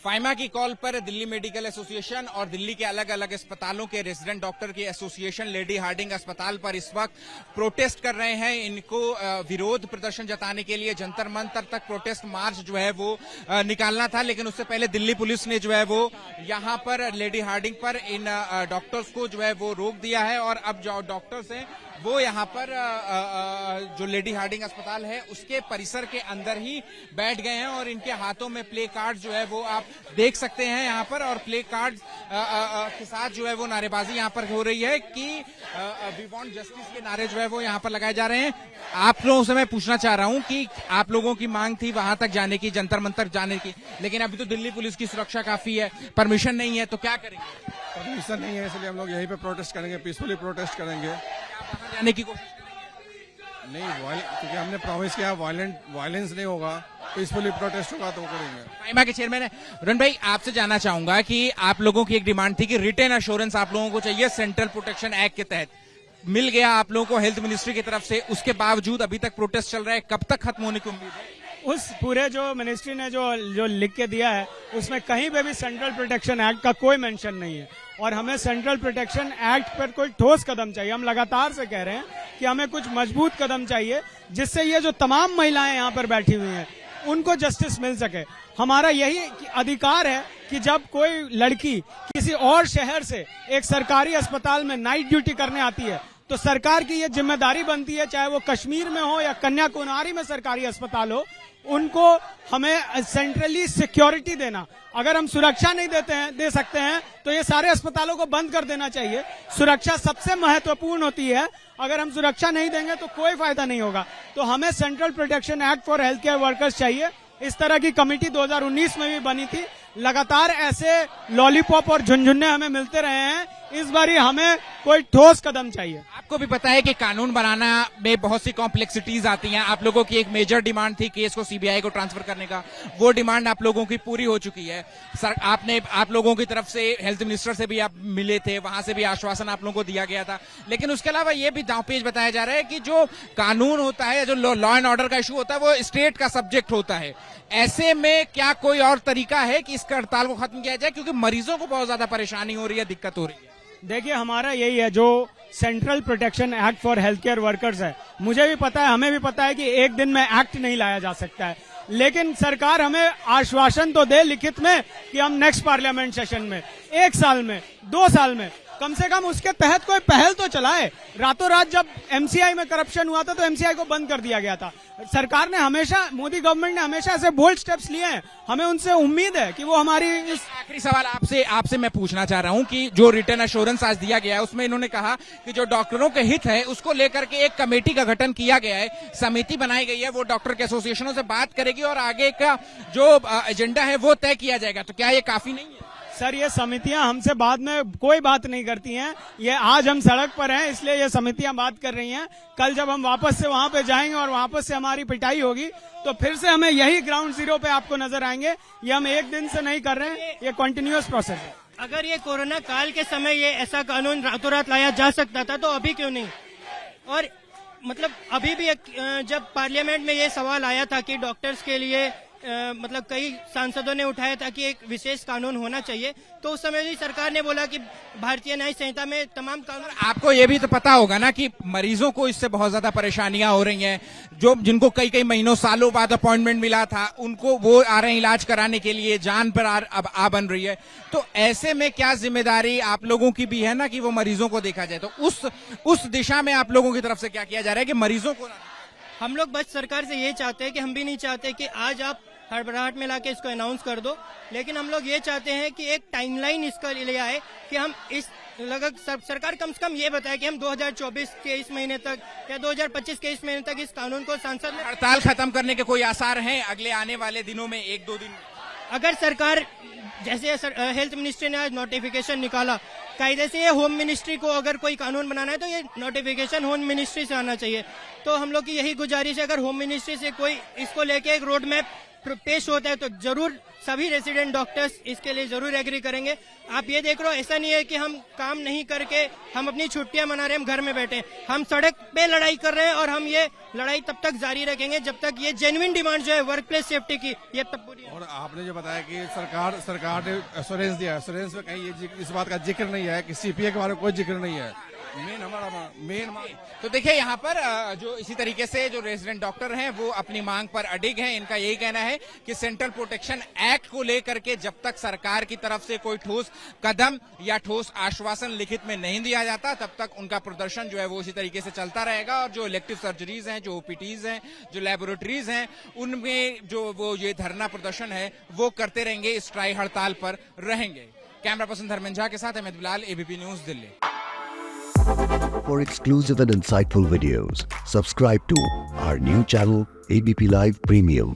फाइमा की कॉल पर Delhi medical association और दिल्ली के अलग अलग अस्पतालों के रेजिडेंट डॉक्टर की एसोसिएशन लेडी हार्डिंग अस्पताल पर इस वक्त प्रोटेस्ट कर रहे हैं। इनको विरोध प्रदर्शन जताने के लिए जंतर मंतर तक प्रोटेस्ट मार्च जो है वो निकालना था, लेकिन उससे पहले दिल्ली पुलिस ने जो है वो यहां पर लेडी हार्डिंग पर इन डॉक्टर्स को जो है वो रोक दिया है और अब जो डॉक्टर्स हैं वो यहाँ पर जो लेडी हार्डिंग अस्पताल है उसके परिसर के अंदर ही बैठ गए हैं और इनके हाथों में प्ले कार्ड जो है वो आप देख सकते हैं यहाँ पर, और प्ले कार्ड के साथ जो है वो नारेबाजी यहाँ पर हो रही है कि वी वांट जस्टिस के नारे जो है वो यहाँ पर लगाए जा रहे हैं। आप लोगों से मैं पूछना चाह रहा हूँ कि आप लोगों की मांग थी वहां तक जाने की, जंतर मंतर जाने की, लेकिन अभी तो दिल्ली पुलिस की सुरक्षा काफी है, परमिशन नहीं है, तो क्या करेंगे? परमिशन नहीं है, इसलिए हम लोग यहीं पे प्रोटेस्ट करेंगे, पीसफुली प्रोटेस्ट करेंगे। बाहर जाने की कोशिश नहीं, क्योंकि हमने प्रॉमिस किया वायलेंस नहीं होगा, पीसफुली प्रोटेस्ट होगा तो करेंगे। फाइमा के चेयरमैन है रुन भाई, आपसे जानना चाहूंगा कि आप लोगों की एक डिमांड थी कि रिटेन अश्योरेंस आप लोगों को चाहिए सेंट्रल प्रोटेक्शन एक्ट के तहत, मिल गया आप लोगों को हेल्थ मिनिस्ट्री की तरफ से, उसके बावजूद अभी तक प्रोटेस्ट चल रहा है, कब तक खत्म होने की उम्मीद है? उस पूरे जो मिनिस्ट्री ने जो लिख के दिया है उसमें कहीं पे भी सेंट्रल प्रोटेक्शन एक्ट का कोई मेंशन नहीं है और हमें सेंट्रल प्रोटेक्शन एक्ट पर कोई ठोस कदम चाहिए। हम लगातार से कह रहे हैं कि हमें कुछ मजबूत कदम चाहिए जिससे ये जो तमाम महिलाएं यहाँ पर बैठी हुई हैं उनको जस्टिस मिल सके। हमारा यही अधिकार है कि जब कोई लड़की किसी और शहर से एक सरकारी अस्पताल में नाइट ड्यूटी करने आती है तो सरकार की ये जिम्मेदारी बनती है, चाहे वो कश्मीर में हो या कन्याकुमारी में सरकारी अस्पताल हो, उनको हमें सेंट्रली सिक्योरिटी देना। अगर हम सुरक्षा नहीं दे सकते हैं तो ये सारे अस्पतालों को बंद कर देना चाहिए। सुरक्षा सबसे महत्वपूर्ण होती है, अगर हम सुरक्षा नहीं देंगे तो कोई फायदा नहीं होगा। तो हमें central protection act for health care workers चाहिए। इस तरह की कमेटी 2019 में भी बनी थी। लगातार ऐसे लॉलीपॉप और झुनझुन्ने हमें मिलते रहे हैं, इस बारी हमें कोई ठोस कदम चाहिए। आपको भी पता है कि कानून बनाना में बहुत सी कॉम्प्लेक्सिटीज आती हैं। आप लोगों की एक मेजर डिमांड थी केस को सीबीआई को ट्रांसफर करने का, वो डिमांड आप लोगों की पूरी हो चुकी है। सर, आप लोगों की तरफ से हेल्थ मिनिस्टर से भी आप मिले थे, वहां से भी आश्वासन आप लोगों को दिया गया था, लेकिन उसके अलावा ये भी दांवपेच बताया जा रहा है कि जो कानून होता है, जो लॉ एंड ऑर्डर का इशू होता है, वो स्टेट का सब्जेक्ट होता है। ऐसे में क्या कोई और तरीका है कि इस हड़ताल को खत्म किया जाए, क्योंकि मरीजों को बहुत ज्यादा परेशानी हो रही है, दिक्कत हो रही है? देखिए, हमारा यही है, जो central protection act for health care workers है, मुझे भी पता है, हमें भी पता है कि एक दिन में एक्ट नहीं लाया जा सकता है, लेकिन सरकार हमें आश्वासन तो दे लिखित में कि हम नेक्स्ट पार्लियामेंट सेशन में, 1 साल में, 2 साल में कम से कम उसके तहत कोई पहल तो चलाए। रातों रात जब एमसीआई में करप्शन हुआ था तो एमसीआई को बंद कर दिया गया था। सरकार ने हमेशा, मोदी गवर्नमेंट ने हमेशा ऐसे बोल्ड स्टेप्स लिए हैं, हमें उनसे उम्मीद है कि वो हमारी इस आखिरी सवाल आपसे मैं पूछना चाह रहा हूं कि जो रिटर्न एश्योरेंस आज दिया गया है उसमें इन्होंने कहा कि जो डॉक्टरों के हित है उसको लेकर के एक कमेटी का गठन किया गया है, समिति बनाई गई है, वो डॉक्टर के एसोसिएशनों से बात करेगी और आगे का जो एजेंडा है वो तय किया जाएगा। तो क्या ये काफी नहीं है? सर, ये समितियां हमसे बाद में कोई बात नहीं करती हैं। ये आज हम सड़क पर हैं इसलिए ये समितियां बात कर रही हैं। कल जब हम वापस से वहां पे जाएंगे और वापस से हमारी पिटाई होगी तो फिर से हमें यही ग्राउंड जीरो पे आपको नजर आएंगे। ये हम एक दिन से नहीं कर रहे हैं, ये कंटिन्यूअस प्रोसेस है। अगर ये कोरोना काल के समय ये ऐसा कानून रातों रात लाया जा सकता था तो अभी क्यों नहीं? और मतलब अभी भी जब पार्लियामेंट में ये सवाल आया था कि डॉक्टर्स के लिए मतलब कई सांसदों ने उठाया था कि एक विशेष कानून होना चाहिए, तो उस समय भी सरकार ने बोला कि भारतीय न्याय संहिता में तमाम कानून। आपको ये भी तो पता होगा ना कि मरीजों को इससे बहुत ज्यादा परेशानियां हो रही हैं, जो जिनको कई महीनों सालों बाद अपॉइंटमेंट मिला था उनको वो आ रहे हैं इलाज कराने के लिए, जान पर अब बन रही है। तो ऐसे में क्या जिम्मेदारी आप लोगों की भी है ना कि वो मरीजों को देखा जाए, तो उस दिशा में आप लोगों की तरफ से क्या किया जा रहा है कि मरीजों को? हम लोग बस सरकार से ये चाहते हैं कि हम भी नहीं चाहते कि आज आप हड़बड़ाहट में लाके इसको अनाउंस कर दो, लेकिन हम लोग ये चाहते हैं कि एक टाइमलाइन इसका ले आए कि हम इस लगभग सरकार कम से कम ये बताए कि हम 2024 के इस महीने तक या 2025 के इस महीने तक इस कानून को संसद में। हड़ताल खत्म करने के कोई आसार हैं अगले आने वाले दिनों में, 1-2 दिन? अगर सरकार, जैसे हेल्थ मिनिस्ट्री ने आज नोटिफिकेशन निकाला, कायदे से ये होम मिनिस्ट्री को अगर कोई कानून बनाना है तो ये नोटिफिकेशन होम मिनिस्ट्री से आना चाहिए। तो हम लोग की यही गुजारिश है, अगर होम मिनिस्ट्री से कोई इसको लेके एक रोड मैप पेश होता है तो जरूर सभी रेसिडेंट डॉक्टर्स इसके लिए जरूर एग्री करेंगे। आप ये देख रहे हो, ऐसा नहीं है कि हम काम नहीं करके हम अपनी छुट्टियां मना रहे हैं, हम घर में बैठे, हम सड़क पे लड़ाई कर रहे हैं और हम ये लड़ाई तब तक जारी रखेंगे जब तक ये जेन्युइन डिमांड जो है वर्क प्लेस सेफ्टी की ये तब पूरी है। और आपने जो बताया कि सरकार ने एश्योरेंस दिया, एश्योरेंस में कहीं ये इस बात का जिक्र नहीं है कि सीपीए के बारे में कोई जिक्र नहीं है। मेन तो देखिए यहाँ पर जो इसी तरीके से जो रेजिडेंट डॉक्टर हैं वो अपनी मांग पर अडिग हैं। इनका यही कहना है कि सेंट्रल प्रोटेक्शन एक्ट को लेकर के जब तक सरकार की तरफ से कोई ठोस कदम या ठोस आश्वासन लिखित में नहीं दिया जाता तब तक उनका प्रदर्शन जो है वो इसी तरीके से चलता रहेगा। और जो इलेक्टिव सर्जरीज हैं, जो ओपीटीज हैं, जो लेबोरेटरीज हैं, उनमें जो वो ये धरना प्रदर्शन है वो करते रहेंगे, इस ट्राई हड़ताल पर रहेंगे। कैमरा पर्सन धर्मेंद्र झा के साथ Amit Bilal, ABP news, Delhi. For exclusive and insightful videos, subscribe to our new channel, ABP Live Premium.